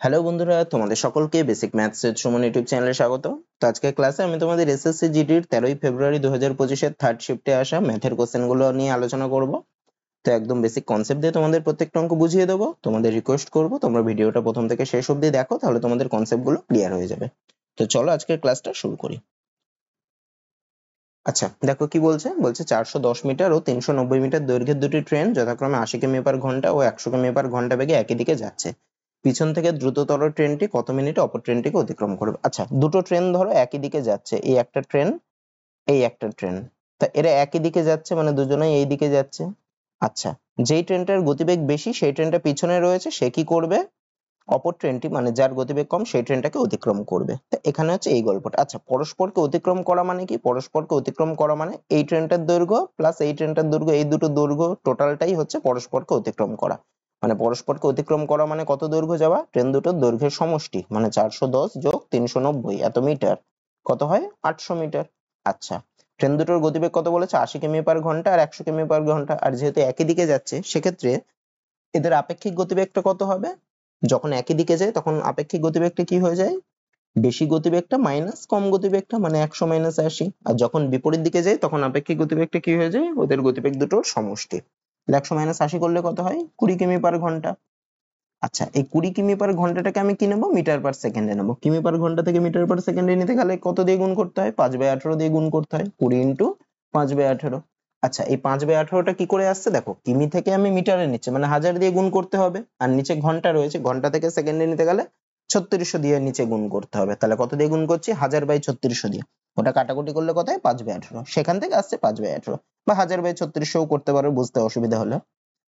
Hello বন্ধুরা, তোমাদের সকলকে basic maths with Suman YouTube চ্যানেলে স্বাগত। তো আজকের ক্লাসে আমি তোমাদের এসএসসি জিডির 13ই ফেব্রুয়ারি 2025 থার্ড শিফটে আসা ম্যাথের কোশ্চেনগুলো নিয়ে আলোচনা করব। তো একদম বেসিক কনসেপ্ট দিয়ে তোমাদের প্রত্যেকটা অঙ্ক বুঝিয়ে দেবো। তোমাদের রিকোয়েস্ট করব তোমরা ভিডিওটা প্রথম থেকে শেষ অবধি দেখো, তাহলে তোমাদের কনসেপ্টগুলো ক্লিয়ার হয়ে যাবে। তো চলো আজকের ক্লাসটা শুরু করি। আচ্ছা, দেখো কি বলছে 410 মিটার ও 390 মিটার দৈর্ঘ্যের দুটি ট্রেন যথাক্রমে 80 কিমি পার ঘন্টা ও 100 কিমি পার ঘন্টা বেগে একই দিকে যাচ্ছে। পিছন থেকে দ্রুততর ট্রেনটি কত মিনিটে অপর ট্রেনটিকে অতিক্রম করবে? আচ্ছা, দুটো ট্রেন ধরো একই দিকে যাচ্ছে, এই একটা ট্রেন, এই একটা ট্রেন। তা এরা একই দিকে যাচ্ছে মানে দুজনেই এই দিকে যাচ্ছে। আচ্ছা, যেই ট্রেনটার গতিবেগ বেশি সেই ট্রেনটা পিছনে রয়েছে, সে কি করবে? অপর ট্রেনটি মানে যার গতিবেগ কম সেই ট্রেনটাকে অতিক্রম করবে। তা এখানে হচ্ছে এই গল্পটা। আচ্ছা, পরস্পরকে অতিক্রম করা মানে কি? পরস্পরকে অতিক্রম করা মানে এই ট্রেনটার দৈর্ঘ্য প্লাস এই ট্রেনটার দৈর্ঘ্য, এই দুটো দৈর্ঘ্য টোটালটাই হচ্ছে পরস্পরকে অতিক্রম করা। মানে পরস্পরকে অতিক্রম করা মানে কত দৈর্ঘ্য যাওয়া? ট্রেন দুটোর দৈর্ঘ্যের সমষ্টি, মানে 410 যোগ 390 এত মিটার, কত হয়? 800 মিটার। আচ্ছা, ট্রেন দুটোর গতিবেগ কত বলেছে? 80 কিমি পার ঘন্টা আর 100 কিমি পার ঘন্টা। আর যেহেতু একই দিকে যাচ্ছে সেক্ষেত্রে এদের আপেক্ষিক গতিবেগটা কত হবে? যখন একই দিকে যায় তখন আপেক্ষিক গতিবেগটা কি হয়ে যায়? বেশি গতিবেগটা মাইনাস কম গতিবেগটা, মানে 100 মাইনাস 80। আর যখন বিপরীত দিকে যায় তখন আপেক্ষিক গতিবেগটা কি হয়ে যায়? ওদের গতিবেগ দুটোর সমষ্টি। 100 মাইনাস 80 করলে কত হয়? 20 কিমি পার ঘন্টা। আচ্ছা, এই 20 কিমি পার ঘন্টাটাকে আমি কি নেবো? মিটার পার সেকেন্ডে নেবো। কিমি পার ঘন্টা থেকে মিটার পার সেকেন্ডে নিতে গেলে কত দিয়ে গুণ করতে হয়? 5/18 দিয়ে গুণ করতে হয়। 20 ইন্টু 5/18। আচ্ছা, এই 5/18টা কি করে আসছে দেখো, কিমি থেকে আমি মিটারে নিচ্ছি মানে 1000 দিয়ে গুণ করতে হবে, আর নিচে ঘন্টা রয়েছে, ঘন্টা থেকে সেকেন্ডে নিতে গেলে 3600 দিয়ে নিচে গুণ করতে হবে। তাহলে কত দিয়ে গুণ করছি? 1000/3600 দিয়ে। ওটা কাটাকুটি করলে কত হয়? 5/18। সেখান থেকে আসছে 5/18, বা 1000/3600 করতে পারো বুঝতে অসুবিধা হলে।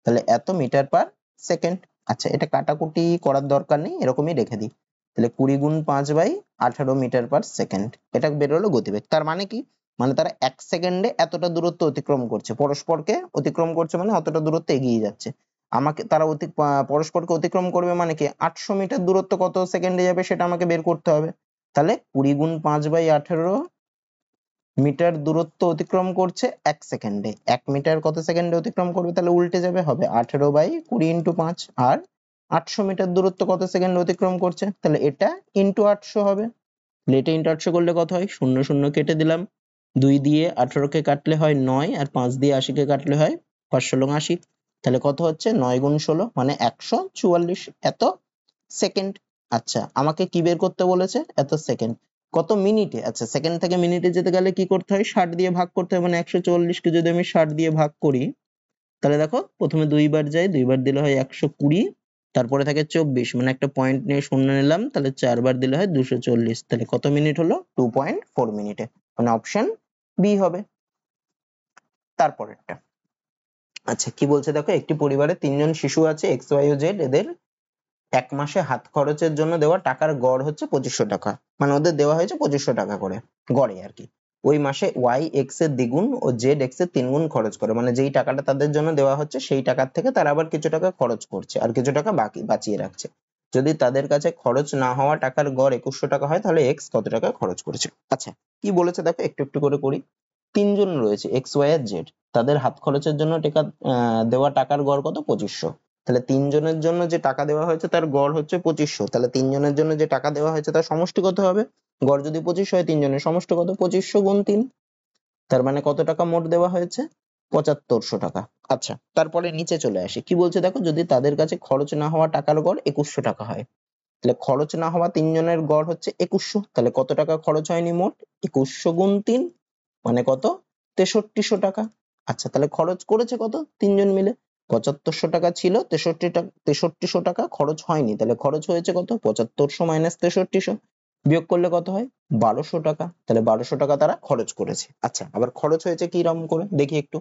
তাহলে এত মিটার পার সেকেন্ড। আচ্ছা, এটা কাটাকুটি করার দরকার নেই, এরকমই রেখে দিই। তাহলে 20 গুণ 5/18 মিটার পার সেকেন্ড, এটা বেরোলো গতিবেগ। তার মানে কি? মানে তারা 1 সেকেন্ডে এতটা দূরত্ব অতিক্রম করছে, পরস্পরকে অতিক্রম করছে মানে অতটা দূরত্ব এগিয়ে যাচ্ছে। আমাকে তারা পরস্পরকে অতিক্রম করবে মানে কি? 800 মিটার দূরত্ব কত সেকেন্ডে যাবে সেটা আমাকে বের করতে হবে। তাহলে 20 গুণ 5/18 মিটার দূরত্ব অতিক্রম করছে 1 সেকেন্ডে। 1 মিটার কত সেকেন্ডে অতিক্রম করবে? তাহলে উল্টে যাবে, হবে 18/20 ইন্টু 5। আর 800 মিটার দূরত্ব কত সেকেন্ডে অতিক্রম করছে? তাহলে এটা ইন্টু 800 হবে। এটা ইন্টু 800 করলে কত হয়? 0 0 কেটে দিলাম, 2 দিয়ে 18 কে কাটলে হয় 9, আর 5 দিয়ে 80 কে কাটলে হয় 5 ষোলং 80। তাহলে কত হচ্ছে? 9 গুণ 16 মানে 144 এত সেকেন্ড। আচ্ছা, আমাকে কি বের করতে বলেছে? এত সেকেন্ড। কত মিনিটে? আচ্ছা, সেকেন্ড থেকে মিনিটে যেতে গেলে কি করতে হয়? 60 দিয়ে ভাগ করতে হয়, মানে 144 কে যদি আমি 60 দিয়ে ভাগ করি তাহলে দেখো প্রথমে 2 বার যায়, 2 বার দিলে হয় 120, তারপরে থাকে 24, মানে একটা পয়েন্ট নিয়ে শূন্য নিলাম, তাহলে 4 বার দিলে হয় 240। তাহলে কত মিনিট হলো? 2.4 মিনিটে, মানে অপশন বি হবে। তারপরেরটা। আচ্ছা, কি বলছে দেখো, একটি পরিবারে 3 জন শিশু আছে, এক্স ওয়াই ও জেড। এদের এক মাসে হাত খরচের জন্য দেওয়া টাকার গড় হচ্ছে 2500 টাকা, মানে ওদের দেওয়া হয়েছে 2500 টাকা করে গড়ে আর কি। ওই মাসে ওয়াই এক্স এর দ্বিগুণ ও জেড এক্স এর 3 গুণ খরচ করে, মানে যেই টাকাটা তাদের জন্য দেওয়া হচ্ছে সেই টাকার থেকে তারা আবার কিছু টাকা খরচ করছে আর কিছু টাকা বাকি বাঁচিয়ে রাখছে। যদি তাদের কাছে খরচ না হওয়া টাকার গড় 2100 টাকা হয় তাহলে এক্স কত টাকা খরচ করেছে? আচ্ছা, কি বলেছে দেখো, একটু একটু করে করি। 3 জন রয়েছে, এক্স ওয়াই আর জেড। তাদের হাত খরচের জন্য দেওয়া টাকার গড় কত? 2500। তাহলে 3 জনের জন্য যে টাকা দেওয়া হয়েছে তার গড় হচ্ছে 2500। তাহলে 3 জনের জন্য যে টাকা দেওয়া হয়েছে তার সমষ্টি কত হবে? গড় যদি 2500 হয়, 3 জনের সমষ্টি কত? 2500 গুণ 3। তার মানে কত টাকা মোট দেওয়া হয়েছে? 7500 টাকা। আচ্ছা, তারপরে নিচে চলে আসি। কি বলছে দেখো, যদি তাদের কাছে খরচ না হওয়া টাকার গড় 2100 টাকা হয়, তাহলে খরচ না হওয়া 3 জনের গড় হচ্ছে 2100। তাহলে কত টাকা খরচ হয়নি মোট? 2100 গুণ 3, মানে কত? 6300 টাকা। আচ্ছা, তাহলে খরচ করেছে কত 3 জন মিলে? 7500 টাকা ছিল, 6300 টাকা খরচ হয়নি। তাহলে খরচ হয়েছে কত? 7500 মাইনাস 6300, বিয়োগ করলে কত হয়? 1200 টাকা। তাহলে 1200 টাকা তারা খরচ করেছে। আচ্ছা, আবার খরচ হয়েছে কি রকম করে দেখি একটু।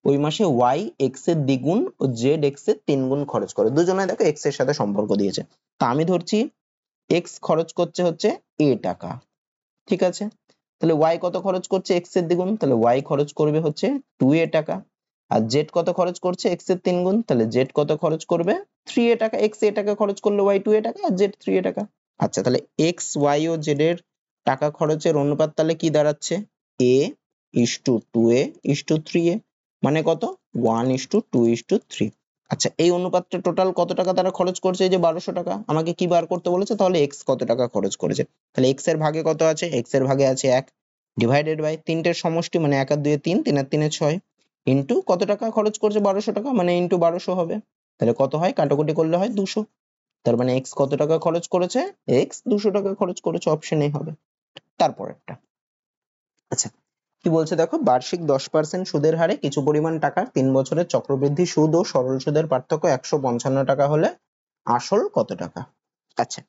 ওই মাসে ওয়াই এক্স এর দ্বিগুণ ও জেড এক্স এর 3 গুণ খরচ করে। দুজনে দেখো এক্স এর সাথে সম্পর্ক দিয়েছে। তা আমি ধরছি এক্স খরচ করছে হচ্ছে এ টাকা, ঠিক আছে। তাহলে ওয়াই কত খরচ করছে? এক্স এর দ্বিগুণ, তাহলে ওয়াই খরচ করবে হচ্ছে 2a টাকা। আর জেড কত খরচ করছে? এক্স এর 3 গুণ, তাহলে জেড কত খরচ করবে? 3a টাকা। এক্স a টাকা খরচ করলে ওয়াই 2a টাকা আর জেড 3a টাকা। আচ্ছা, তাহলে এক্স ওয়াই ও জেড এর টাকা খরচের অনুপাত তাহলে কি দাঁড়াচ্ছে? a is to 2a is to 3a, মানে কত? 1 is to 2 is to 3। আচ্ছা, এই অনুপাতটা টোটাল কত টাকা তারা খরচ করছে? এই যে 1200 টাকা। আমাকে কি বার করতে বলেছে? তাহলে এক্স কত টাকা খরচ করেছে। তাহলে এক্স এর ভাগে কত আছে? এক্স এর ভাগে আছে 1 ডিভাইডেড বাই তিনটের সমষ্টি মানে 1 আর 2 এ 3, 3 আর 3 এ 6 ইনটু কত টাকা খরচ করছে? 1200 টাকা, মানে ইনটু 1200 হবে। তাহলে কত হয়? কাটাকুটি করলে হয় 200। তার মানে এক্স কত টাকা খরচ করেছে? এক্স 200 টাকা খরচ করেছে, অপশন এ হবে। তারপরেরটা, আচ্ছা কি বলছে দেখো, বার্ষিক 10% সুদের হারে কিছু পরিমাণ টাকার 3 বছরের চক্রবৃদ্ধি সুদ ও সরল সুদের পার্থক্য 155 টাকা হলে আসল কত টাকা? আচ্ছা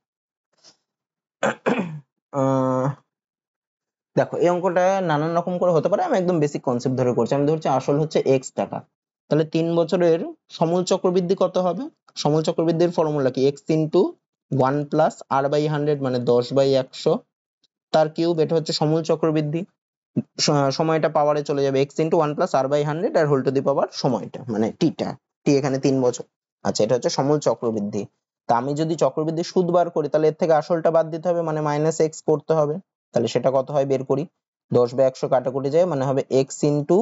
দেখো এই অঙ্কটা নানান রকম করে হতে পারে, আমি একদম বেসিক কনসেপ্ট ধরে করছি। আমি ধরছি আসল হচ্ছে এক্স টাকা, তাহলে 3 বছরের সমূল চক্রবৃদ্ধি কত হবে? সমূল চক্রবৃদ্ধির ফর্মুলা কি? X into 1 plus r by 100 মানে 10/100 তার কিউব, এটা হচ্ছে সমূল চক্রবৃদ্ধি। সময়টা পাওয়ারে চলে যাবে, x into 1 plus r by 100 আর হোল টু দি পাওয়ার সময়টা মানে টিটা, টি এখানে 3 বছর। আচ্ছা, এটা হচ্ছে সমূল চক্রবৃদ্ধি। তা আমি যদি চক্রবৃদ্ধি সুদ বার করি তাহলে এর থেকে আসলটা বাদ দিতে হবে, মানে মাইনাস এক্স করতে হবে। তাহলে সেটা কত হয় বের করি। 10/100 কাটাকুটি যায় মানে হবে এক্স ইন্টু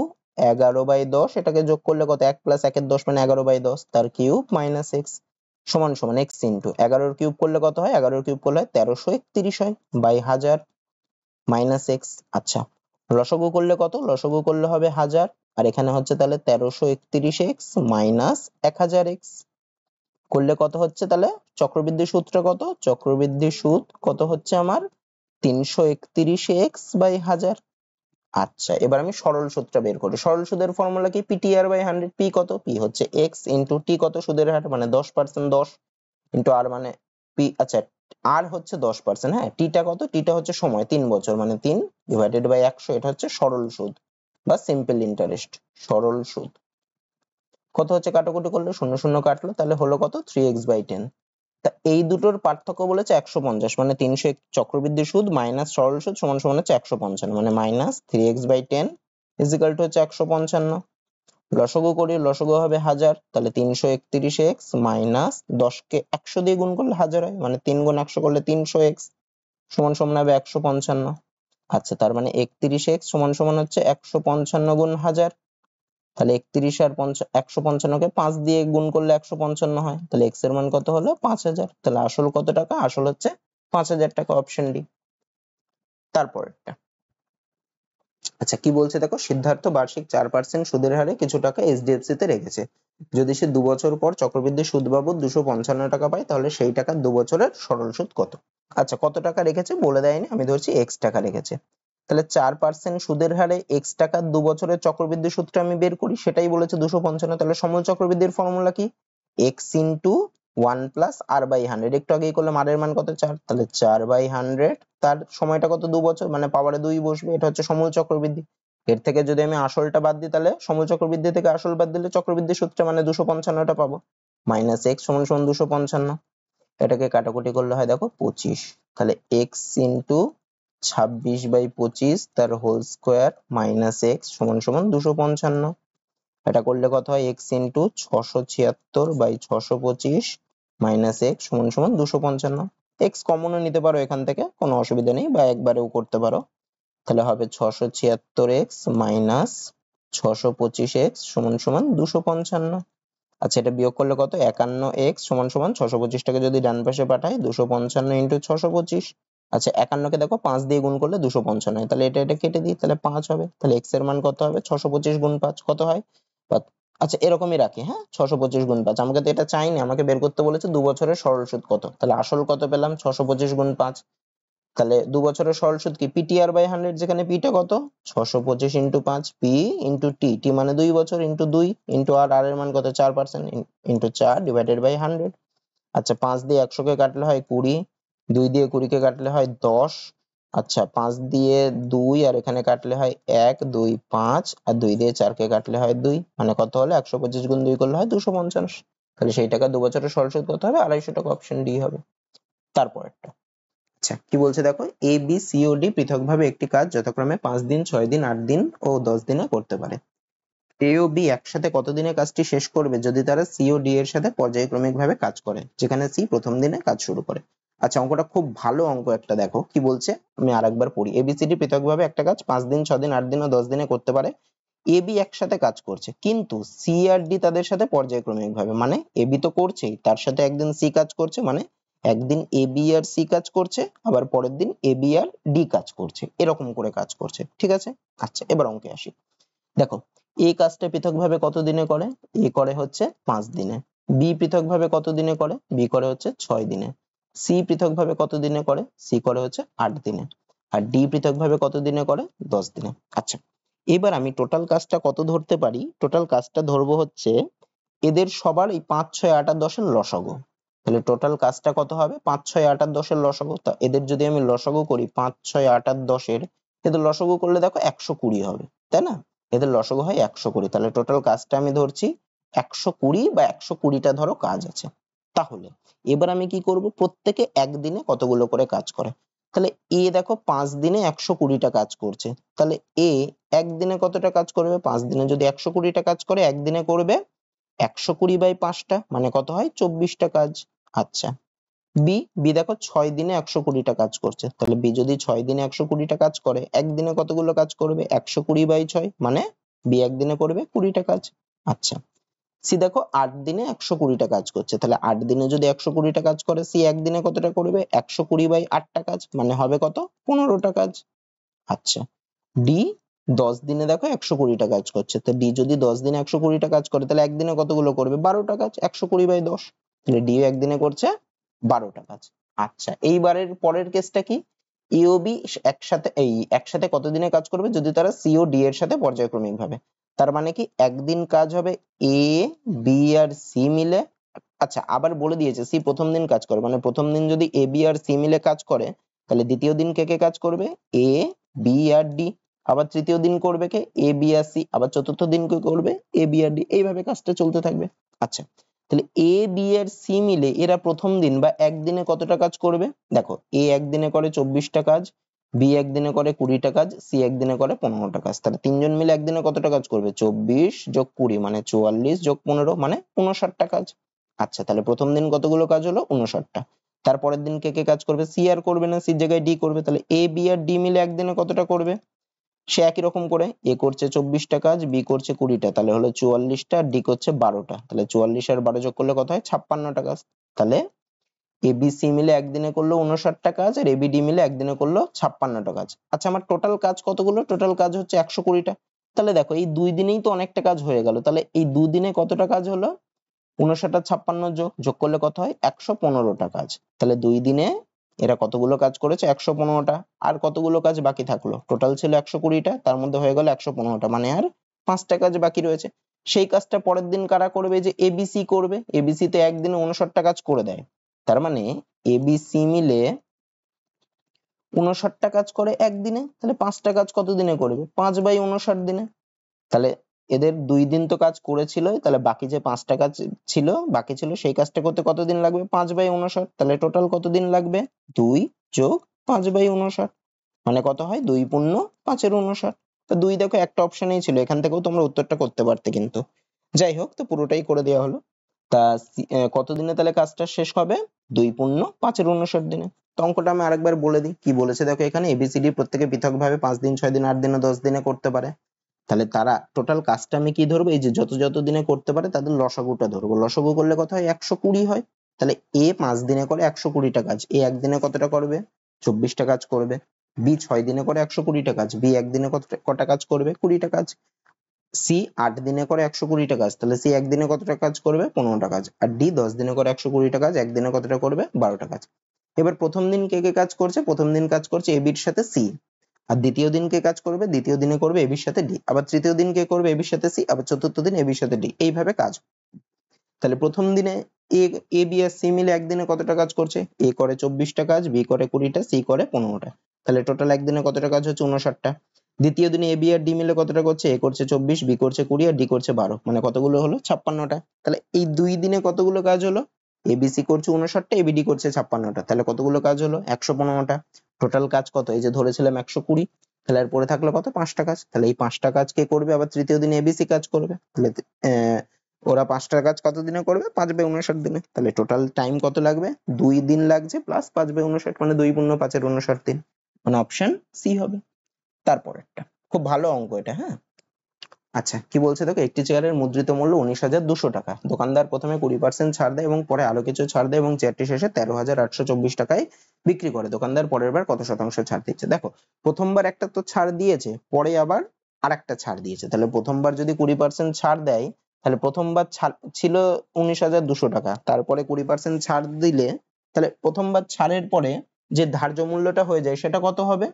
11/10, এটাকে যোগ করলে কত? 1 প্লাস 1 এর 10 মানে 11/10 তার কিউব মাইনাস এক্স সমান সমান এক্স ইন্টু 11 কিউব করলে কত হয়? 11 কিউব করলে হয় 1331 হয় বাই 1000 মাইনাস এক্স। আচ্ছা, লসাগু করলে কত? লসাগু করলে হবে 1000, আর এখানে হচ্ছে তাহলে 1331 এক্স মাইনাস 1000 এক্স করলে কত হচ্ছে? তাহলে চক্রবৃদ্ধি সূত্রটা কত? চক্রবৃদ্ধি সুদ কত হচ্ছে আমার? 331 এক্স বাই 1000। আচ্ছা, এবার আমি সরল সুদটা বের করি। সরল সুদের ফর্মুলা কি? PTR by 100। পি কত? পি হচ্ছে এক্স ইন্টু টি কত? সুদের হার মানে 10%, 10 ইন্টু আর মানে পি। আচ্ছা, আর হচ্ছে 10%, হ্যাঁ। টিটা কত? টিটা হচ্ছে সময়, 3 বছর মানে 3 ডিভাইডেড বাই 100, এটা হচ্ছে সরল সুদ বা সিম্পল ইন্টারেস্ট। সরল সুদ কত হচ্ছে? কাটাকুটি করলে শূন্য শূন্য কাটলো, তাহলে হলো কত? 3x/10। তা এই দুটোর পার্থক্য বলেছে 150, মানে 300 চক্রবৃদ্ধি সুদ মাইনাস সরল সুদ সমান সমান হচ্ছে 155, মানে minus 3x/10 is equal to হচ্ছে 155। লসাগু করি, লসাগু হবে 1000, তাহলে 331 এক্স মাইনাস 10 কে 100 দিয়ে গুণ করলে 1000 হয়, মানে 3 গুণ 100 করলে 300 এক্স সমান সমান হবে 155। আচ্ছা, তার মানে 31 এক্স সমান সমান হচ্ছে 155 গুণ 1000, তাহলে 31 আর 155 কে 5 দিয়ে গুণ করলে 155 হয়, তাহলে এক্স এর মান কত হলো? 5000। তাহলে আসল কত টাকা? আসল হচ্ছে 5000 টাকা, অপশন ডি। তারপরেরটা, আচ্ছা কি বলছে দেখো, সিদ্ধার্থ বার্ষিক 4% সুদের হারে কিছু টাকা এইচডিএফসি তে রেখেছে। যদি সে 2 বছর পর চক্রবৃদ্ধি সুদ বাবদ 255 টাকা পায় তাহলে সেই টাকার 2 বছরের সরল সুদ কত? আচ্ছা, কত টাকা রেখেছে বলে দেয়নি, আমি ধরছি এক্স টাকা রেখেছে। তাহলে 4% সুদের হারে এক্স টাকার 2 বছরের চক্রবৃদ্ধি সুদটা আমি বের করি, সেটাই বলেছে 255। তাহলে সমল চক্রবৃদ্ধির ফর্মুলা কি? X into 1 plus r by 100, একটু আগেই করলাম, আর এর মান কত? 4, তাহলে 4/100, তার সময়টা কত? 2 বছর, মানে পাওয়ারে 2 বসবে, এটা হচ্ছে সমল চক্রবৃদ্ধি। এর থেকে যদি আমি আসলটা বাদ দিই তাহলে সমল চক্রবৃদ্ধি থেকে আসল বাদ দিলে চক্রবৃদ্ধি সূত্রে মানে 255টা পাবো, মাইনাস এক্স সমান সমান 255। এটাকে কাটাকুটি করলে হয় দেখো 25, তাহলে এক্স ইন্টু 26/25 তার হোল স্কোয়ার মাইনাস এক্স সমান সমান 255। এটা করলে কত হয়? এক্স ইন্টু 676/625 মাইনাস এক্স সমান সমান 255। এক্স কমনও নিতে পারো এখান থেকে, কোনো অসুবিধা নেই, বা একবারেও করতে পারো। তাহলে হবে 676x মাইনাস 625x সমান সমান 255। আচ্ছা, এটা বিয়োগ করলে কত? 51x সমান সমান 625 টাকে যদি ডান পাশে পাঠাই 255 ইন্টু 625। আচ্ছা, 51 কে দেখো 5 দিয়ে গুণ করলে 255 হয়, তাহলে এটা কেটে দিই, তাহলে 5 হবে। তাহলে x এর মান কত হবে? 625 গুণ 5 কত হয়? আচ্ছা, এরকমই রাখি, হ্যাঁ। 625 গুণ 5, আমাকে তো এটা চাইনি, আমাকে বের করতে বলেছে 2 বছরের সরল সুদ কত। তাহলে আসল কত পেলাম? 625 গুণ 5। তাহলে 2 বছরের সরল সুদ কি? পিটিআর বাই 100, যেখানে পিটা কত? 625 ইন্টু 5, পি ইন্টু টি, টি মানে 2 বছর, ইন্টু 2 ইন্টু আর, আর এর মান কত? 4% ইন্টু 4 ডিভাইডেড বাই 100। আচ্ছা, 5 দিয়ে 100 কে কাটলে হয় 20, 2 দিয়ে 20 কে কাটলে হয় 10। আচ্ছা, 5 দিয়ে 2 আর এখানে কাটলে হয় 1, 2, 5 আর 2 দিয়ে 4 কে কাটলে হয় 2, মানে কত হলো? 125 গুণ 2 করলে হয় 250। তাহলে সেই টাকা 2 বছরের সরল সুদ কত হবে? 250 টাকা, অপশন ডি হবে। তারপরেরটা, আচ্ছা কি বলছে দেখো, A B C O D পৃথকভাবে একটি কাজ যথাক্রমে 5 দিন, 6 দিন, 8 দিন ও 10 দিনে করতে পারে। এ ও বি একসাথে কতদিনে কাজটি শেষ করবে যদি তারা সি ও ডি এর সাথে পর্যায়ক্রমিকভাবে কাজ করে, যেখানে সি প্রথম দিনে কাজ শুরু করে। আচ্ছা, অঙ্কটা খুব ভালো অঙ্ক একটা, দেখো কি বলছে, আমি আরেকবার পড়ি। এবিসিডি পৃথকভাবে একটা কাজ 5 দিন, 6 দিন, 8 দিন ও 10 দিনে করতে পারে। এ বি একসাথে কাজ করছে, কিন্তু সি আর ডি তাদের সাথে পর্যায়ক্রমিক ভাবে, মানে এ বি তো করছেই, তার সাথে একদিন সি কাজ করছে, মানে একদিন এ বি আর সি কাজ করছে, আবার পরের দিন এ বি আর ডি কাজ করছে, এরকম করে কাজ করছে, ঠিক আছে। আচ্ছা, এবার অঙ্কে আসি। দেখো, এ কাজটা পৃথকভাবে কত দিনে করে? এ করে হচ্ছে 5 দিনে। বি পৃথকভাবে কত দিনে করে? বি করে হচ্ছে 6 দিনে। সি পৃথকভাবে কত দিনে করে? সি করে হচ্ছে 8 দিনে। আর ডি পৃথকভাবে কত দিনে করে? 10 দিনে। আচ্ছা, এবার আমি টোটাল কাজটা কত ধরতে পারি? টোটাল কাজটা ধরবো হচ্ছে এদের সবার এই 5, 6, 8 আর 10 এর লসাগু। তাহলে টোটাল কাজটা কত হবে? 5, 6, 8 আর 10 এর লসাগু। তা এদের যদি আমি লসাগু করি 5, 6, 8 আর 10 এর, এদের লসাগু করলে দেখো 120 হবে, তাই না? এদের লসাগু হয় 120। তাহলে টোটাল কাজটা আমি ধরছি 120 বা 120টা ধরো কাজ আছে। তাহলে এবার আমি কি করব? প্রত্যেকে একদিনে কতগুলো করে কাজ করে। তাহলে এ দেখো 5 দিনে 120টা কাজ করছে। তাহলে এ একদিনে কতটা কাজ করবে? 5 দিনে যদি 120টা কাজ করে, একদিনে করবে 120/5টা, মানে কত হয়? 24টা কাজ। আচ্ছা, বি বি দেখো 6 দিনে 120টা কাজ করছে। তাহলে বি যদি 6 দিনে 120টা কাজ করে, একদিনে কতগুলো কাজ করবে? 120/6, মানে বি একদিনে করবে 20টা কাজ। আচ্ছা, সি দেখো 8 দিনে 120টা কাজ করছে। তাহলে 8 দিনে যদি 120টা কাজ করে, সি একদিনে কতটা করবে? 120/8টা কাজ, মানে হবে কত? 15টা কাজ। আচ্ছা, ডি 10 দিনে দেখো 120টা কাজ করছে। তো ডি যদি 10 দিনে 120টা কাজ করে, তাহলে একদিনে কতগুলো করবে? 12টা কাজ, 120/10। তাহলে ডি একদিনে করছে 12টা কাজ। আচ্ছা, এইবারের পরের কেসটা কি? এ ও বি একসাথে কতদিনে কাজ করবে? যদি তারা সি ও ডি এর সাথে পর্যায়ক্রমিক ভাবে। তার মানে কি একদিন কাজ হবে এ, বি আর সি মিলে। আচ্ছা, আবার বলে দিয়েছে সি প্রথম দিন কাজ করে, মানে প্রথম দিন যদি এ বি আর সি মিলে কাজ করে, তাহলে দ্বিতীয় দিন কে কে কাজ করবে? এ, বি আর ডি। আবার তৃতীয় দিন করবে কে? এ, বি আর সি। আবার চতুর্থ দিন কে করবে? এ, বি আর ডি। এইভাবে কাজটা চলতে থাকবে। আচ্ছা, তাহলে এ, বি আর সি মিলে এরা প্রথম দিন বা একদিনে কতটা কাজ করবে? দেখো, এ একদিনে করে 24টা কাজ, বি একদিনে করে 20টা কাজ, সি একদিনে করে 15টা কাজ। তাহলে তিনজন মিলে একদিনে কতটা কাজ করবে? 24 যোগ 20 মানে 44 যোগ 15 মানে 59টা কাজ। আচ্ছা, তাহলে প্রথম দিন কতগুলো কাজ হলো? 59টা। তারপরের দিন কে কে কাজ করবে? সি আর করবে না, সির জায়গায় ডি করবে। তাহলে এ, বি আর ডি মিলে একদিনে কতটা করবে? সে একই রকম করে এ করছে 24টা কাজ, বি করছে 20টা, তাহলে হলো 44টা, ডি করছে 12টা। তাহলে 44 আর 12 যোগ করলে কত হয়? 56টা কাজ। তাহলে এ বি সি মিলে একদিনে করলো 59টা কাজ, আর এ বি ডি মিলে একদিনে করলো 56টা কাজ। আচ্ছা, আমার টোটাল কাজ কতগুলো? টোটাল কাজ হচ্ছে 120টা। তাহলে দেখো, এই 2 দিনেই তো অনেকটা কাজ হয়ে গেল। তাহলে এই 2 দিনে কতটা কাজ হলো? 59 আর 56 যোগ করলে কত হয়? 115টা কাজ। তাহলে 2 দিনে এরা কতগুলো কাজ করেছে? 115টা। আর কতগুলো কাজ বাকি থাকলো? টোটাল ছিল 120টা, তার মধ্যে হয়ে গেল 115টা, মানে আর 5টা কাজ বাকি রয়েছে। সেই কাজটা পরের দিন কারা করবে? যে এবিসি করবে। এবিসি তে একদিনে 59টা কাজ করে দেয়। তার মানে এবিসি মিলে 59টা কাজ করে একদিনে। তাহলে 5টা কাজ কত দিনে করবে? 5/59 দিনে। তাহলে এদের 2 দিন তো কাজ করেছিলই, তাহলে বাকি যে 5টা কাজ বাকি ছিল, সেই কাজটা করতে কতদিন লাগবে? 5/59। তাহলে টোটাল কত দিন লাগবে? 2 যোগ 5/59, মানে কত হয়? 2 পূর্ণ 5 এর 59। তো 2 দেখো একটা অপশনেই ছিল, এখান থেকেও তোমরা উত্তরটা করতে পারতে, কিন্তু যাই হোক, তো পুরোটাই করে দেওয়া হলো। তা কত দিনে তাহলে কাজটা শেষ হবে? 2 পূর্ণ 5 এর 59 দিনে। তো অঙ্কটা আমি আরেকবার বলে দিই কি বলেছে। দেখো, এখানে এবিসিডি প্রত্যেকে পৃথকভাবে 5 দিন, 6 দিন, 8 দিন ও 10 দিনে করতে পারে। তাহলে তারা টোটাল কাজটা আমি কি ধরবো? এই যে যত যত দিনে করতে পারে তাদের লসাগুটা ধরবো। লসাগু করলে কত হয়? 120 হয়। তাহলে এ 5 দিনে করে 120টা কাজ, এ একদিনে কতটা করবে? 24টা কাজ করবে। বি 6 দিনে করে 120টা কাজ, বি একদিনে কটা কাজ করবে? 20টা কাজ। সি 8 দিনে করে 120টা কাজ, তাহলে সি একদিনে কতটা কাজ করবে? 15টা কাজ। আর ডি 10 দিনে করে 120টা কাজ, একদিনে কতটা করবে? 12টা কাজ। এবার প্রথম দিন কে কে কাজ করছে? প্রথম দিন কাজ করছে এ বির সাথে সি। আর দ্বিতীয় দিন কে কাজ করবে? দ্বিতীয় দিনে করবে এ বির সাথে ডি। আবার তৃতীয় দিন কে করবে? এ বির সাথে সি। আবার চতুর্থ দিন এ বির সাথে ডি। এইভাবে কাজ। তাহলে প্রথম দিনে এ এ বি আর সি মিলে একদিনে কতটা কাজ করছে? এ করে 24টা কাজ, বি করে 20টা, সি করে 15টা। তাহলে টোটাল একদিনে কতটা কাজ হচ্ছে? 59টা। দ্বিতীয় দিনে এ বি আর ডি মিলে কতটা করছে? এ করছে 24, বি করছে 20 আর ডি করছে 12, মানে কতগুলো হলো? 56টা। তাহলে এই 2 দিনে কতগুলো কাজ হলো? এবিসি করছে 59টা, এবিডি করছে 56টা। তাহলে কতগুলো কাজ হলো? 115টা। টোটাল কাজ কত? এই যে ধরেছিলাম 120। তাহলে আর পরে থাকলো কত? 5টা কাজ। তাহলে এই 5টা কাজ কে করবে? আবার তৃতীয় দিনে এবিসি কাজ করবে। তাহলে ওরা 5টা কাজ কত দিনে করবে? 5/59 দিনে। তাহলে টোটাল টাইম কত লাগবে? 2 দিন লাগছে প্লাস 5/59, মানে 2 পূর্ণ 5 এর 59 দিন, মানে অপশন সি হবে। তারপরেরটা খুব ভালো অঙ্ক এটা, হ্যাঁ। আচ্ছা কি বলছে দেখো, একটি চেয়ারের মুদ্রিত মূল্য 19,200 টাকা। দোকানদার প্রথমে 20% ছাড় দেয় এবং পরে আরো কিছু ছাড় দেয় এবং চেয়ারটি শেষে 13,824 টাকায় বিক্রি করে। দোকানদার পরের বার কত শতাংশ ছাড় দিচ্ছে? দেখো প্রথমবার একটা তো ছাড় দিয়েছে, পরে আবার আরেকটা ছাড় দিয়েছে। তাহলে প্রথমবার যদি 20% ছাড় দেয়, তাহলে প্রথমবার ছাড় ছিল 19,200 টাকা, তারপরে 20% ছাড় দিলে তাহলে প্রথমবার ছাড়ের পরে যে ধার্য মূল্যটা হয়ে যায় সেটা কত হবে?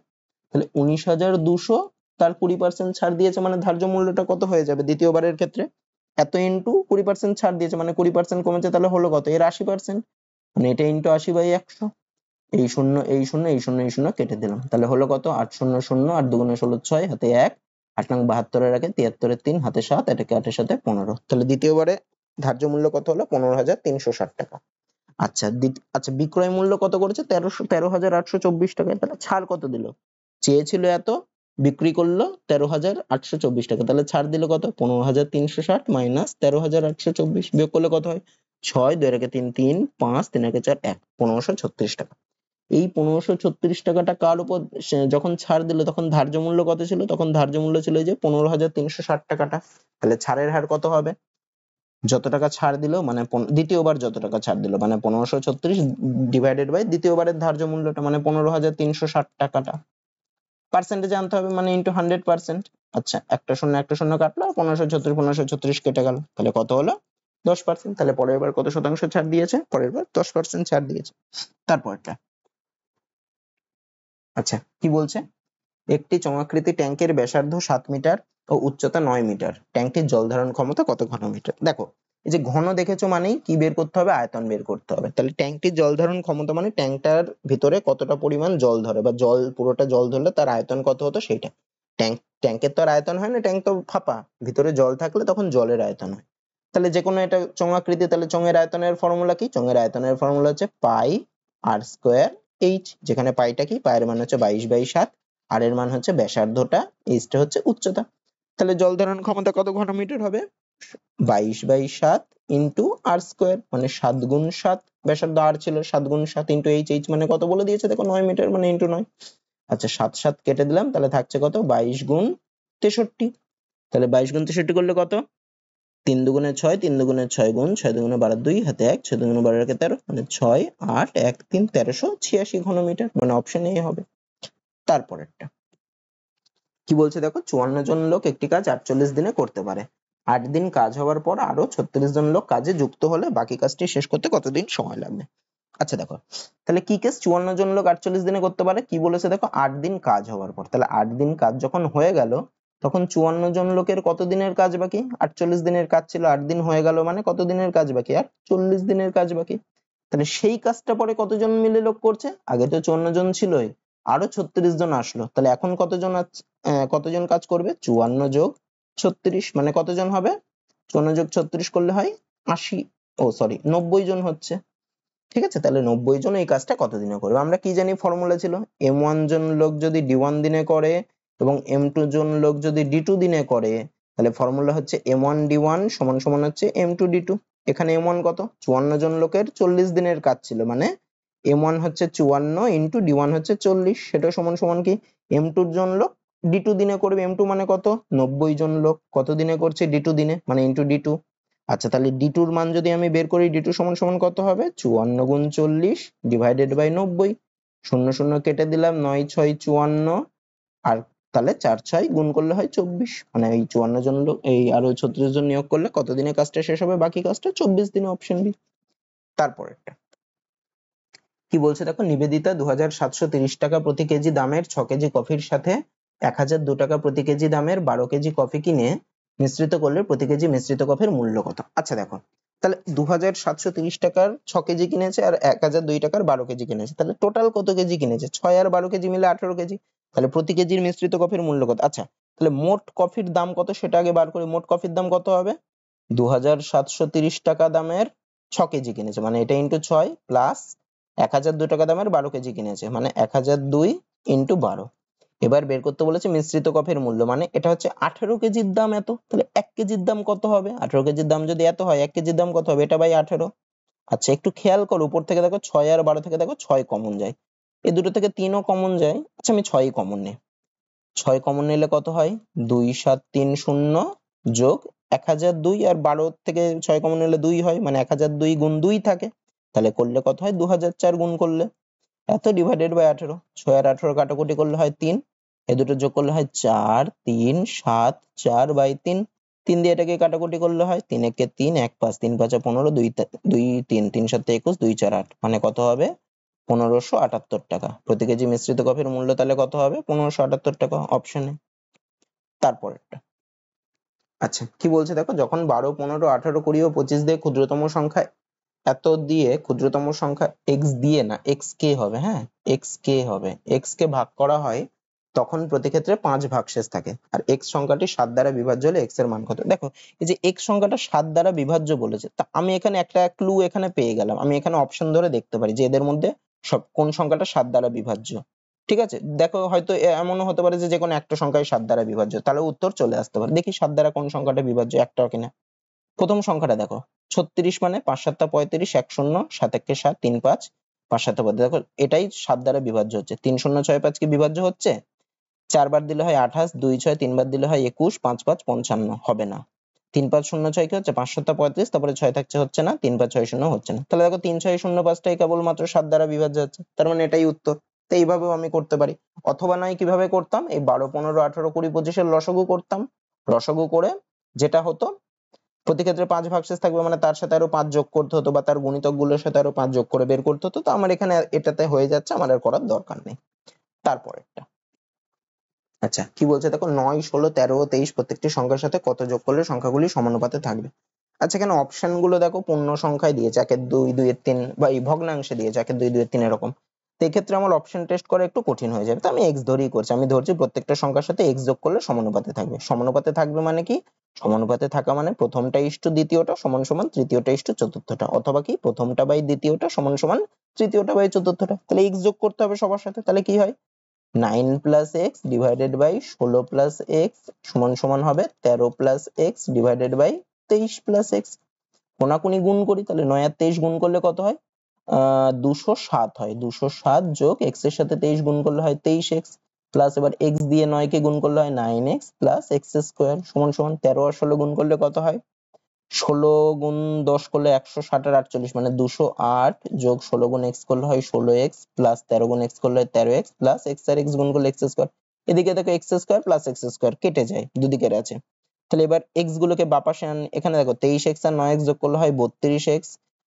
তাহলে 19,200 তার 20% ছাড় দিয়েছে, মানে ধার্য মূল্যটা কত হয়ে যাবে দ্বিতীয়বারের ক্ষেত্রে? এত ইন্টু 20% ছাড় দিয়েছে মানে 20% কমেছে, তাহলে হলো কত? এর 80%, মানে এটা ইন্টু 80/100। এই শূন্য এই শূন্য এই শূন্য এই শূন্য কেটে দিলাম, তাহলে হলো কত? 8 শূন্য শূন্য, 8 দুগুণে 16, 6 হাতে 1, 8 নং 72 আগে 73 3 হাতে 7, এটাকে 8 এর সাথে 15। তাহলে দ্বিতীয়বারে ধার্য মূল্য কত হলো? 15,360 টাকা। আচ্ছা আচ্ছা বিক্রয় মূল্য কত করেছে? 13,824 টাকা। তাহলে ছাড় কত দিল? চেয়েছিল এত, বিক্রি করলো 13,824 টাকা, তাহলে ছাড় দিল কত? 15,360 মাইনাস 13,824, বিয়োগ করলে কত হয়? 6, 2 একে 3 3, 5, 3 একে 4 1, 1536 টাকা। এই 1536 টাকাটা কার উপর যখন ছাড় দিল তখন ধার্য মূল্য কত ছিল? তখন ধার্য মূল্য ছিল এই যে 15,360 টাকাটা। তাহলে ছাড়ের হার কত হবে? যত টাকা ছাড় দিল মানে দ্বিতীয়বার যত টাকা ছাড় দিল মানে 1536 ডিভাইডেড বাই দ্বিতীয়বারের ধার্য মূল্যটা মানে 15,360 টাকাটা। পার্সেন্টেজ আনতে হবে মানে ইন্টু 100%। আচ্ছা একটা শূন্য একটা শূন্য কাটলো, 1536 কেটে গেল, তাহলে কত হলো? 10%। তাহলে পরের বার কত শতাংশ ছাড় দিয়েছে? পরের বার 10% ছাড় দিয়েছে। তারপরটা আচ্ছা কি বলছে, একটি চমাকৃতি ট্যাঙ্কের ব্যাসার্ধ 7 মিটার ও উচ্চতা 9 মিটার। ট্যাঙ্কটির জল ধারণ ক্ষমতা কত ঘনমিটার? দেখো এই যে ঘন দেখেছো মানেই কি বের করতে হবে? আয়তন বের করতে হবে। তাহলে ট্যাঙ্কটির জল ধারণ ক্ষমতা মানে ট্যাঙ্কটার ভিতরে কতটা পরিমাণ জল ধরে, বা জল পুরোটা জল ধরলে তার আয়তন কত হতো সেইটা। ট্যাঙ্কের তো আর আয়তন হয় না, ট্যাঙ্ক তো ফাঁপা, ভিতরে জল থাকলে তখন জলের আয়তন হয়। তাহলে যে কোনো এটা চঙাকৃতি, তাহলে চঙের আয়তনের ফর্মুলা কি? চঙের আয়তনের ফর্মুলা হচ্ছে পাই আর স্কোয়ার এইচ, যেখানে পাইটা কি? পায়ের মান হচ্ছে 22/7, আর এর মান হচ্ছে ব্যাসার্ধটা, এইচটা হচ্ছে উচ্চতা। তাহলে জল ধারণ ক্ষমতা কত ঘনমিটার হবে? 22/7 ইন্টু আর স্কোয়ার, মানে 7 গুণ 7, ব্যাসার্ধ আর ছিল 7 গুণ 7 ইন্টু এইচ, এইচ মানে কত বলে দিয়েছে দেখো? 9 মিটার, মানে ইন্টু 9। আচ্ছা 7 7 কেটে দিলাম, তাহলে থাকছে কত? 22 গুণ 63। তাহলে 22 গুণ 63 করলে কত? 3 দুগুণে 6, 3 দুগুণে 6 গুণ 6 দুগুণে 12, 2 হাতে 1, 6 দুগুণে 12 একে 13, মানে 6 8 1 3 1386 ঘনমিটার, মানে অপশন এ হবে। তারপরেরটা কি বলছে দেখো, 54 জন লোক একটি কাজ 48 দিনে করতে পারে। 8 দিন কাজ হওয়ার পর আরো 36 জন লোক কাজে যুক্ত হলে বাকি কাজটি শেষ করতে কতদিন সময় লাগবে? আচ্ছা দেখো তাহলে কি কেস 54 জন লোক 48 দিনে করতে পারে? কি বলেছে দেখো, 8 দিন কাজ হওয়ার পর। তাহলে 8 দিন কাজ যখন হয়ে গেল তখন 54 জন লোকের কত দিনের কাজ বাকি? 48 দিনের কাজ ছিল, 8 দিন হয়ে গেল মানে কত দিনের কাজ বাকি? আর 40 দিনের কাজ বাকি। তাহলে সেই কাজটা পরে কতজন মিলে লোক করছে? আগে তো 54 জন ছিলই, আরো 36 জন আসলো, তাহলে এখন কতজন কাজ করবে? 54 যোগ 36 মানে কতজন হবে? 54 যোগ 36 করলে হয় 80, ও সরি 90 জন হচ্ছে। ঠিক আছে, তাহলে 90 জন এই কাজটা কতদিনে করবে? আমরা কি জানি ফর্মুলা ছিল, m1 জন লোক যদি d1 দিনে করে এবং m2 জন লোক যদি d2 দিনে করে, তাহলে ফর্মুলা হচ্ছে m1 d1 সমান সমান হচ্ছে m2 d2। এখানে m1 কত? 54 জন লোকের 40 দিনের কাজ ছিল, মানে m1 হচ্ছে 54 ইন্টু d1 হচ্ছে 40, সেটা সমান সমান কি? m2 জন লোক d2 দিনে করবে, m2 মানে কত? 90 জন লোক কত দিনে করছে? d2 দিনে, মানে ইন্টু d2। আচ্ছা তাহলে d2 এর মান যদি আমি বের করি, d2 সমান সমান কত হবে? 54 গুণ 40 ডিভাইডেড বাই 90, শূন্য শূন্য কেটে দিলাম, 9 6 54, আর তাহলে 4 6 গুণ করলে হয় 24, মানে এই 54 জন লোক এই আরো 36 জন নিয়োগ করলে কত দিনে কাজটা শেষ হবে? বাকি কাজটা 24 দিনে, অপশন বি। তারপরেরটা কি বলছে দেখো, নিবেদিতা 2,730 টাকা প্রতি কেজি দামের 6 কেজি কফির সাথে 1,002 টাকা প্রতি কেজি দামের 12 কেজি কফি কিনে মিশ্রিত করলে প্রতি কেজি মিশ্রিত কফির মূল্য কত? আচ্ছা দেখো তাহলে 2,730 টাকার 6 কেজি কিনেছে আর 1,002 টাকার 12 কেজি কিনেছে, তাহলে টোটাল কত কেজি কিনেছে? 6 আর 12 কেজি মিলে 18 কেজি। তাহলে প্রতি কেজির মিশ্রিত কফির মূল্য কত? আচ্ছা তাহলে মোট কফির দাম কত সেটা আগে বার করি। মোট কফির দাম কত হবে? 2,730 টাকা দামের 6 কেজি কিনেছে, মানে এটা ইন্টু 6 প্লাস 1,002 টাকা দামের 12 কেজি কিনেছে, মানে 1,002 ইন্টু 12। এবার বের করতে বলেছে মিশ্রিত কফির মূল্য, মানে এটা হচ্ছে 18 কেজির দাম এত, তাহলে 1 কেজির দাম কত হবে? 18 কেজির দাম যদি এত হয় 1 কেজির দাম কত হবে? এটা বাই 18। আচ্ছা একটু খেয়াল করো, উপর থেকে দেখো 6 আর 12 থেকে দেখো 6 কমন যায়, এই দুটো থেকে 3ও কমন যায়। আচ্ছা আমি 6ই কমন নিই, 6 কমন নিলে কত হয়? 2 7 3 0 যোগ 1002 আর 12 থেকে 6 কমন নিলে 2 হয়, মানে 1002 গুণ 2 থাকে, তাহলে করলে কত হয় 2004 গুণ করলে এত ডিভাইডেড বাই 18, 6 আর 18 কাটাকুটি করলে হয় 3, এ দুটো যোগ করলে হয় 4, 3, 7, 4 বাই 3, 3 দিয়ে এটাকে কাটাকুটি করলে হয় 3 একে 3, 1 5, 3 5 15, 2 3, 3 7 21, 2 4 8, মানে কত হবে 1578 টাকা। প্রতি কেজি মিশ্রিত কফির মূল্য তাহলে কত হবে 1578 টাকা অপশনে। তারপরেরটা, আচ্ছা কি বলছে দেখো, যখন 12, 15, 18, 20 ও 25 দিয়ে ক্ষুদ্রতম সংখ্যা এত দিয়ে ক্ষুদ্রতম সংখ্যা x দিয়ে না xk হবে, হ্যাঁ xk হবে, x কে ভাগ করা হয় তখন প্রতি ক্ষেত্রে 5 ভাগশেষ থাকে, আর x সংখ্যাটি 7 দ্বারা বিভাজ্য হলে x এর মান কত। দেখো এই যে x সংখ্যাটা 7 দ্বারা বিভাজ্য বলেছে, তা আমি এখানে একটা ক্লু এখানে পেয়ে গেলাম, আমি এখানে অপশন ধরে দেখতে পারি যে এদের মধ্যে সব কোন সংখ্যাটা 7 দ্বারা বিভাজ্য। ঠিক আছে, দেখো হয়তো এমনও হতে পারে যে কোনো একটা সংখ্যাই 7 দ্বারা বিভাজ্য, তাহলে উত্তর চলে আসতে পারে। দেখি 7 দ্বারা কোন সংখ্যাটা বিভাজ্য, একটাও কিনা। প্রথম সংখ্যাটা দেখো 36, মানে 5 7 35, 1 0, 7 1 7, 3 5, 5 7 35, দেখো এটাই 7 দ্বারা বিভাজ্য হচ্ছে। 3 0 6 5 কি বিভাজ্য হচ্ছে? 4 বার দিলে হয় 28, 2 6, 3 বার দিলে হয় 21, 5 5 55, হবে না। 3 5 0 6 কি হচ্ছে 5 7 35, তারপরে 6 থাকছে হচ্ছে না, 3 5 6 0 হচ্ছে না, তাহলে দেখো 3 6 0 5 টাই কেবলমাত্র 7 দ্বারা বিভাজ্য হচ্ছে, তার মানে এটাই উত্তর। তো এইভাবেও আমি করতে পারি, অথবা নয় কিভাবে করতাম, এই 12 15 18 20 25 এর লসাগু করতাম, লসাগু করে যেটা হতো প্রতি ক্ষেত্রে 5 ভাগশেষ থাকবে, মানে তার সাথে আরো 5 যোগ করতে হতো বা তার গুণিতক গুলোর সাথে আরো 5 যোগ করে বের করতে হতো, তো আমার এখানে এটাতে হয়ে যাচ্ছে, আমার আর করার দরকার নেই। তারপরেরটা, আচ্ছা কি বলছে দেখো, 9 16 13 ও 23 প্রত্যেকটি সংখ্যার সাথে কত যোগ করলে সংখ্যাগুলি সমানুপাতে থাকবে। আচ্ছা এখানে অপশন গুলো দেখো পূর্ণ সংখ্যায় দিয়েছে, 1 2 2 3, বা এই ভগ্নাংশে দিয়েছে 1 2 2 3 এরকম। তো এই ক্ষেত্রে আমার অপশন টেস্ট করা একটু কঠিন হয়ে যাবে, তো আমি এক্স ধরেই করছি, আমি ধরছি প্রত্যেকটা সংখ্যার সাথে এক্স যোগ করলে সমানুপাতে থাকবে। সমানুপাতে থাকবে মানে কি, সমানুপাতে থাকা মানে প্রথমটা ইস্টু দ্বিতীয়টা সমান সমান তৃতীয়টা ইস্টু চতুর্থটা, অথবা কি প্রথমটা বাই দ্বিতীয়টা সমান সমান তৃতীয়টা বাই চতুর্থটা। তাহলে এক্স যোগ করতে হবে সবার সাথে, তাহলে কি হয় 9 plus x divided by 16 plus x সমান সমান হবে 13 plus x divided by 23 plus x. কোনাকুনি গুণ করি, তাহলে 9 আর 23 গুণ করলে কত হয় 207 হয়, 207 যোগ এক্স এর সাথে 23 গুণ করলে হয় 23x, প্লাস এবার এক্স দিয়ে 9 কে গুণ করলে হয় 9x প্লাস এক্স স্কোয়ার সমান সমান 13 আর 16 গুণ করলে কত হয় 16 গুণ 10 করলে 160 আর 48, মানে 208 যোগ 16 গুণ x করলে হয় 16x প্লাস 13 গুণ x করলে হয় 13x প্লাস x আর x গুণ করলে x স্কয়ার। এদিকে দেখো x square plus x square কেটে যায়, দুদিকের আছে। তাহলে এবার x গুলোকে বাপাশে আন, এখানে দেখো 23x আর 9x যোগ করলে হয় 32x,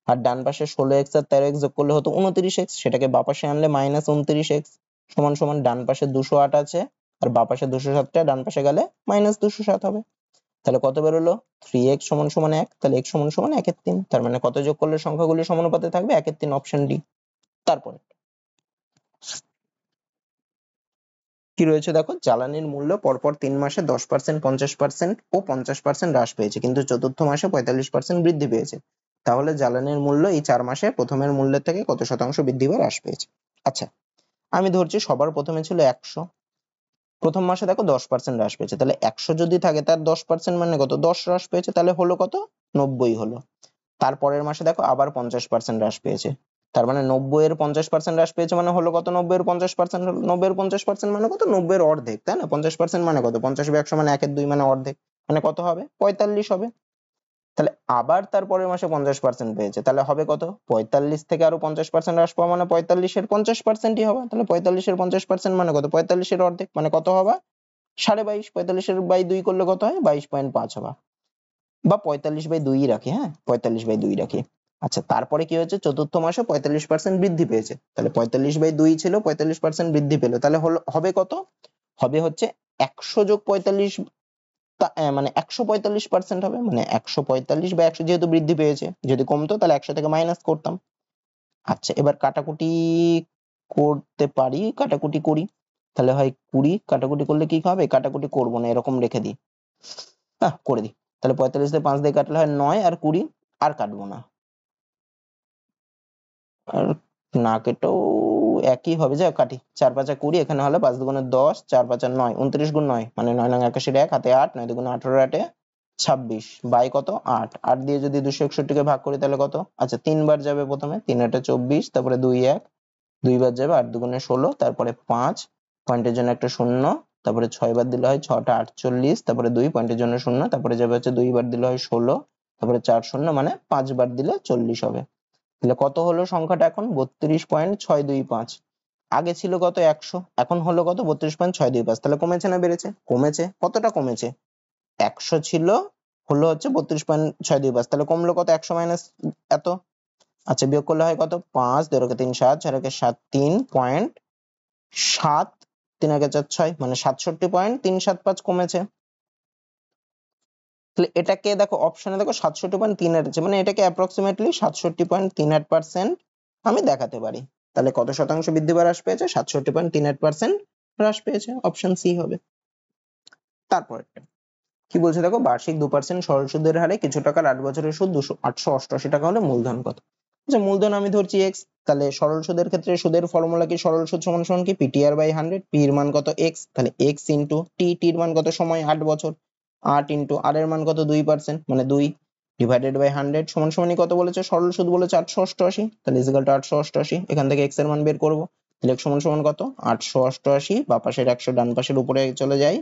আর ডান পাশে 16x আর 13x যোগ করলে হতো 29x, সেটাকে বাপাশে আনলে মাইনাস 29x সমান সমান ডান পাশে 208 আছে আর বাপাশে 207 টা ডান পাশে গেলে মাইনাস 207 হবে। তাহলে কত বেরোলো 3x সমান সমান 1, তাহলে x সমান সমান 1 এর 3, তার মানে কত যোগ করলে সংখ্যাগুলি সমানুপাতে থাকবে 1 এর 3, অপশন ডি। তারপরে কি রয়েছে দেখো, জ্বালানির মূল্য পরপর 3 মাসে 10%, 50% ও 50% হ্রাস পেয়েছে, কিন্তু চতুর্থ মাসে 45% বৃদ্ধি পেয়েছে, তাহলে জ্বালানির মূল্য এই 4 মাসে প্রথমের মূল্যের থেকে কত শতাংশ বৃদ্ধি বা হ্রাস পেয়েছে। আচ্ছা আমি ধরছি সবার প্রথমে ছিল 100, প্রথম মাসে দেখো 10% হ্রাস পেয়েছে, তাহলে 100 যদি থাকে তার 10% মানে কত 10 হ্রাস পেয়েছে, তাহলে হলো কত 90 হলো। তারপরের মাসে দেখো আবার 50% হ্রাস পেয়েছে, তার মানে 90 এর 50% হ্রাস পেয়েছে, মানে হলো কত 90 এর 50% হলো, 90 এর 50% মানে কত 90 এর অর্ধেক, তাই না, 50% মানে কত 50 ভাগ 100 মানে 1 এর 2, মানে অর্ধেক, মানে কত হবে 45 হবে। তাহলে আবার তারপরের মাসে 50% পেয়েছে, তাহলে হবে কত 45 থেকে আরো 50% হ্রাস পাওয়া মানে 45 এর 50%ই হবে, তাহলে 45 এর 50% মানে কত 45 এর অর্ধেক, মানে কত হবে 22.5, 45 এর বাই 2 করলে কত হয় 22.5 হবে, বা 45/2 রাখি, হ্যাঁ 45/2 রাখি। আচ্ছা তারপরে কি হচ্ছে চতুর্থ মাসে 45% বৃদ্ধি পেয়েছে, তাহলে 45/2 ছিল 45% বৃদ্ধি পেলো, তাহলে হবে কত হবে হচ্ছে 100 যোগ 45, মানে 145% হবে, মানে 145 বা 100, যেহেতু বৃদ্ধি পেয়েছে, যদি কমতো তাহলে 100 থেকে মাইনাস করতাম। আচ্ছা এবার কাটাকুটি করতে পারি, কাটাকুটি করি, তাহলে হয় 20, কাটাকুটি করলে কি হবে, কাটাকুটি করবো না এরকম রেখে দিই, করে দিই, তাহলে 45 দিয়ে 5 দিয়ে কাটলে হয় 9 আর 20, আর কাটবো না, আর না কেটেও একই হবে, যা কাটি 4 5 20, এখানে হলে 5 দুগুণে 10, 4 5 9, 29 গুণ 9 মানে 9 9 81, 1 হাতে 8, 9 দুগুণে 18, 8 26 বাই কত 8, 8 দিয়ে যদি 261 কে ভাগ করি তাহলে কত, আচ্ছা 3 বার যাবে, প্রথমে 3 8 24, তারপরে 2 1, 2 বার যাবে, 8 দুগুণে 16, তারপরে 5, পয়েন্টের জন্য একটা শূন্য, তারপরে 6 বার দিলে হয় 6টা 48, তারপরে 2 পয়েন্টের জন্য 0, তারপরে যাবে হচ্ছে 2 বার দিলে হয় 16, তারপরে 4 শূন্য মানে 5 বার দিলে 40 হবে। তাহলে কত হলো সংখ্যাটা এখন? 32.625। আগে ছিল কত? 100, এখন হলো কত? 32.625। তাহলে কমেছে না বেড়েছে? কমেছে। কতটা কমেছে? 100 ছিল, হলো হচ্ছে 32.625। তাহলে কমলো কত? 100 মাইনাস এত। আচ্ছা, বিয়োগ করলে হয় কত? 5, 2 কে 3 7, 4 কে 7 3.7, 3 কে 4 6, মানে 67.375 কমেছে। তাহলে এটাকে দেখো অপশনে দেখো 67.38 আছে, মানে এটাকে অ্যাপ্রক্সিমেটলি 67.38% আমি দেখাতে পারি। তাহলে কত শতাংশ বৃদ্ধি বা হ্রাস পেয়েছে? 67.38% হ্রাস পেয়েছে। অপশন সি হবে। তারপরটা কি বলছে দেখো, বার্ষিক 2% সরল সুদের হারে কিছু টাকার 8 বছরের সুদ 888 টাকা হলে মূলধন কত? আচ্ছা, মূলধন আমি ধরছি এক্স, তাহলে সরল সুদের ক্ষেত্রে সুদের ফর্মুলা কি? সরল সুদ সমান সমান কি? পিটিআর বাই 100, পি এর মান কত? এক্স, তাহলে এক্স ইন্টু টি, টির মান কত? সময় 8 বছর, 8 ইন্টু আর এর মান কত? 2%, মানে 2 ডিভাইডেড বাই 100 সমান সমানই কত বলেছে? সরল সুদ বলেছে 888, তাহলে ইকুয়াল টু 888। এখান থেকে এক্স এর মান বের করব, তাহলে x সমান সমান কত? 888, বা পাশের 100 ডান পাশের উপরে চলে যায়,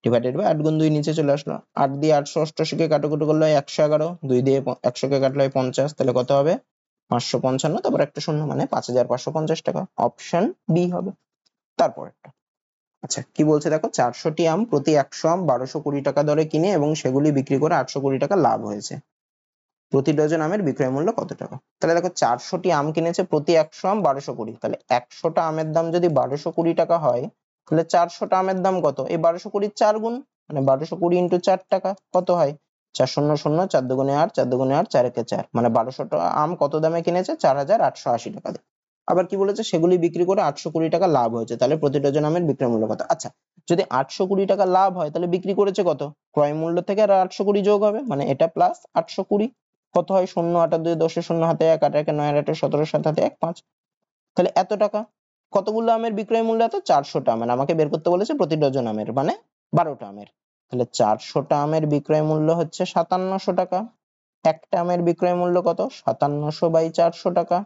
ডিভাইডেড বাই 8 গুণ 2 নিচে চলে আসলো। 8 দিয়ে 888 কে কাটাকুটি করলে হয় 111, 2 দিয়ে 100 কে কাটলে হয় 50, তাহলে কত হবে? 555, তারপর একটা শূন্য, মানে 5550 টাকা। অপশন বি হবে। তারপর একটা আচ্ছা, কি বলছে দেখো, 400টি আম প্রতি 100 আম 1220 টাকা দরে কিনে এবং সেগুলি বিক্রি করে 820 টাকা লাভ হয়েছে। প্রতি ডজন আমের বিক্রয় মূল্য কত টাকা? তাহলে দেখো 400টি আম কিনেছে, প্রতি 100 আম 1220, তাহলে 100টা আমের দাম যদি 1220 টাকা হয়, তাহলে 400টা আমের দাম কত? এই 1220 4 গুণ, মানে 1220 ইন্টু 4 টাকা কত হয়? 4 শূন্য শূন্য, 4 দুগুণে 8, 4 দুগুণে 8, 4 একে 4, মানে 1200টা আম কত দামে কিনেছে? 4880 টাকা দিয়ে। আবার কি বলেছে? সেগুলি বিক্রি করে 820 টাকা লাভ হয়েছে, তাহলে প্রতি ডজন আমের বিক্রয় মূল্য কত? আচ্ছা, যদি 820 টাকা লাভ হয়, তাহলে বিক্রি করেছে কত? ক্রয় মূল্য থেকে আর 820 যোগ হবে, মানে এটা প্লাস 820, কত হয়? 0 8 2 10 শূন্য হাতে 1, 8 1 9 8 17 7 হাতে 1 5, তাহলে এত টাকা। কতগুলো আমের বিক্রয় মূল্য? এত 400টা আমের। আমাকে বের করতে বলেছে প্রতি ডজন আমের, মানে 12টা আমের। তাহলে 400টা আমের বিক্রয় মূল্য হচ্ছে 5700 টাকা। একটা আমের বিক্রয় মূল্য কত? 5700 বাই 400 টাকা।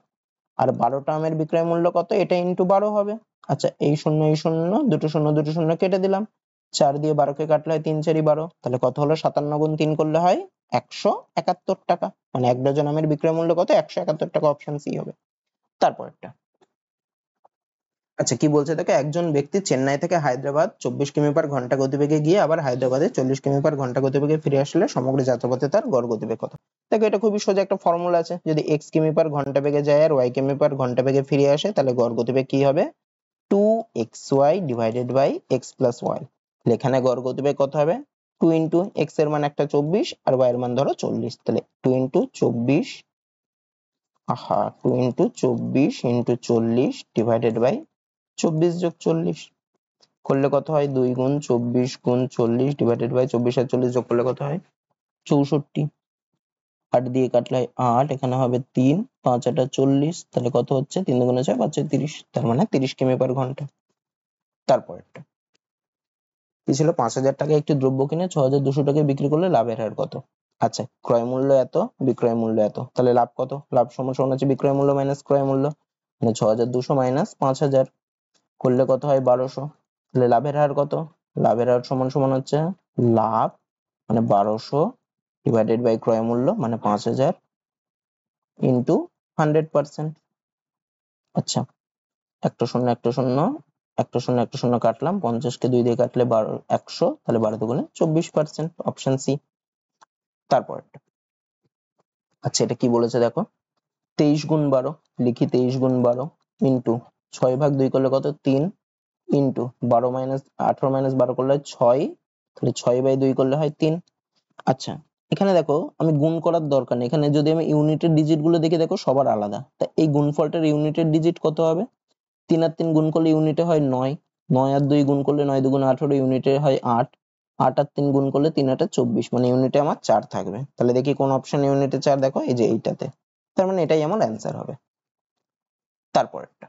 আর 12টা আমের বিক্রয় মূল্য কত? এটা ইন্টু 12 হবে। আচ্ছা, এই শূন্য দুটো শূন্য কেটে দিলাম, 4 দিয়ে 12 কে কাটলে হয় 3 4 12, তাহলে কত হলো? 57 গুণ 3 করলে হয় 171 টাকা, মানে এক ডজন আমের বিক্রয় মূল্য কত? 171 টাকা। অপশন সি হবে। তারপরটা আচ্ছা, কি বলছে দেখো, একজন ব্যক্তি চেন্নাই থেকে হায়দ্রাবাদ 24 কিমি পার ঘন্টা গতিবেগে গিয়ে আবার হায়দ্রাবাদে 40 কিমি পার ঘন্টা গতিবেগে ফিরে আসলে সমগ্র যাত্রাপথে তার গড় গতিবেগ কত? দেখো, এটা খুবই সোজা একটা ফর্মুলা আছে। যদি x কিমি পার ঘন্টা বেগে যায় আর y কিমি পার ঘন্টা বেগে ফিরে আসে, তাহলে গড় গতিবেগ কি হবে? 2xy divided by x plus y। এখানে গড় গতিবেগ কত হবে? 2 ইন্টু x এর মান একটা 24 আর y এর মান ধরো 40, তাহলে 2 into 24, 2 into 24 into 40 divided by 24 যোগ 40 করলে কত হয়? 2 গুণ 24 গুণ 40 ডিভাইডেড বাই 24 আর 40 যোগ করলে কত হয়? 64। 8 দিয়ে কাটলে হয় 8, এখানে হবে 3, 5 8 40, তাহলে কত হচ্ছে? 3 দুগুণে 6, 5 30, তার মানে 30 কিমি পার ঘন্টা। তারপরেরটা কি ছিল? 5000 টাকা একটি দ্রব্য কিনে 6200 টাকায় বিক্রি করলে লাভের হার কত? আচ্ছা, ক্রয় মূল্য এত, বিক্রয় মূল্য এত, তাহলে লাভ কত? লাভ সমান সমান হচ্ছে বিক্রয় মূল্য মাইনাস ক্রয় মূল্য, মানে 6200 মাইনাস 5000 করলে কত হয়? 1200। তাহলে লাভের হার কত? লাভের হার সমান সমান হচ্ছে লাভ, মানে 1200 ডিভাইডেড বাই ক্রয় মূল্য, মানে 5000 ইন্টু 100%। আচ্ছা, একটা শূন্য একটা শূন্য, একটা শূন্য একটা শূন্য কাটলাম, 50 কে 2 দিয়ে কাটলে 100, তাহলে 12 দুগুণে 24%। Option C. তারপর আচ্ছা, এটা কি বলেছে দেখো, 23 গুণ 12, লিখি 23 গুণ 12 ইন্টু 6 ভাগ 2 করলে কত? 3, ইন্টু 12 মাইনাস 18 মাইনাস 12 করলে হয় 6, তাহলে 6 বাই 2 করলে হয় 3। আচ্ছা, এখানে দেখো আমি গুণ করার দরকার নেই, এখানে যদি আমি ইউনিটের ডিজিট গুলো দেখে, দেখো সবার আলাদা, তা এই গুণফলটার ইউনিটের ডিজিট কত হবে? 3 আর 3 গুণ করলে ইউনিটে হয় 9, 9 আর 2 গুণ করলে 9 দুগুণ 18, ইউনিটে হয় 8, 8 আর 3 গুণ করলে 3 8 24, মানে ইউনিটে আমার 4 থাকবে। তাহলে দেখি কোন অপশন ইউনিটে 4, দেখো এই যে এইটাতে, তার মানে এটাই আমার অ্যান্সার হবে। তারপরেরটা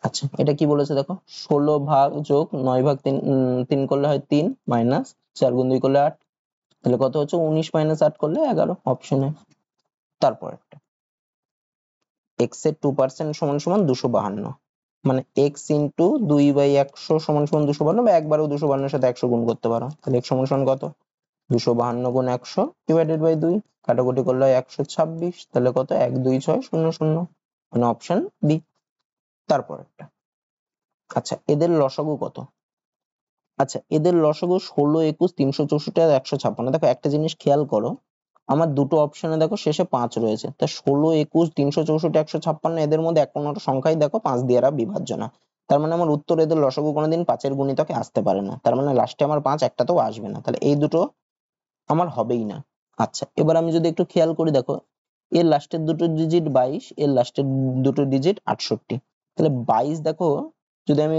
আচ্ছা, এটা কি বলেছে দেখো, 16 ভাগ যোগ 9 ভাগ 3 করলে হয় 3, মাইনাস 4 গুণ 2 করলে 8, তাহলে কত হচ্ছে? 19 মাইনাস 8 করলে 11, অপশনে। তারপরেরটা x এর 2% সমান সমান 252, মানে এক্স ইন্টু 2/100 সমান সমান 252, বা একবারও 252 সাথে 100 গুণ করতে পারো। তাহলে এক্স সমান সমান কত, 252 গুণ 100 ডিভাইডেড বাই 2, কাটাকুটি করলে হয় 126, তাহলে কত, 12600, মানে অপশন বি। তারপর একটা, আচ্ছা এদের লসাগু কত? আচ্ছা এদের লসাগু 16, 21, 364 আর 156। দেখো একটা জিনিস খেয়াল করো, আমার দুটো অপশনে দেখো শেষে 5 রয়েছে, তা 16, 21, 364, 156 এদের মধ্যে এক কোনোটা সংখ্যাই দেখো 5 দিয়ে বিভাজ্য না। তার মানে আমার উত্তর এদের লসাগু কোনোদিন 5 এর গুণিতকে আসতে পারে না, তার মানে লাস্টে আমার 5 একটাতেও আসবে না, তাহলে এই দুটো আমার হবেই না। আচ্ছা এবার আমি যদি একটু খেয়াল করি, দেখো এর লাস্টের দুটো ডিজিট 22, এর লাস্টের দুটো ডিজিট 68, তাহলে 22 দেখো, যদি আমি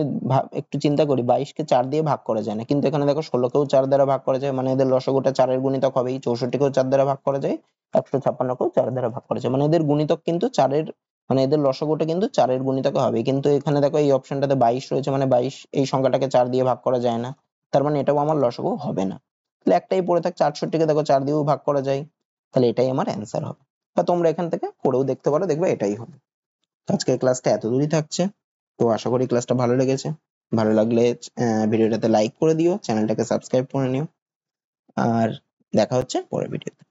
একটু চিন্তা করি, 22 কে 4 দিয়ে ভাগ করা যায় না, কিন্তু এখানে দেখো 16 কেও 4 দ্বারা ভাগ করা যায়, মানে এদের লসাগুটা 4 এর গুণিতক হবেই। 64 কেও 4 দ্বারা ভাগ করা যায়, 156 কেও 4 দ্বারা ভাগ করা যায়, মানে এদের গুণিতক কিন্তু 4 এর, মানে এদের লসাগুটা কিন্তু 4 এর গুণিতকে হবে। কিন্তু এখানে দেখো এই অপশনটাতে 22 রয়েছে, মানে 22 এই সংখ্যাটাকে 4 দিয়ে ভাগ করা যায় না, তার মানে এটাও আমার লসাগু হবে না। তাহলে একটাই পড়ে থাকছে, 68 কে দেখো 4 দিয়েও ভাগ করা যায়, তাহলে এটাই আমার অ্যান্সার হবে। বা তোমরা এখান থেকে করেও দেখতে পারো, দেখবে এটাই হবে। আজকের ক্লাসটা এতদূরই থাকছে, তো আশা করি ক্লাসটা ভালো লেগেছে। ভালো লাগলে ভিডিওটাতে লাইক করে দিও, চ্যানেলটাকে সাবস্ক্রাইব করে নিও, আর দেখা হচ্ছে পরের ভিডিওতে।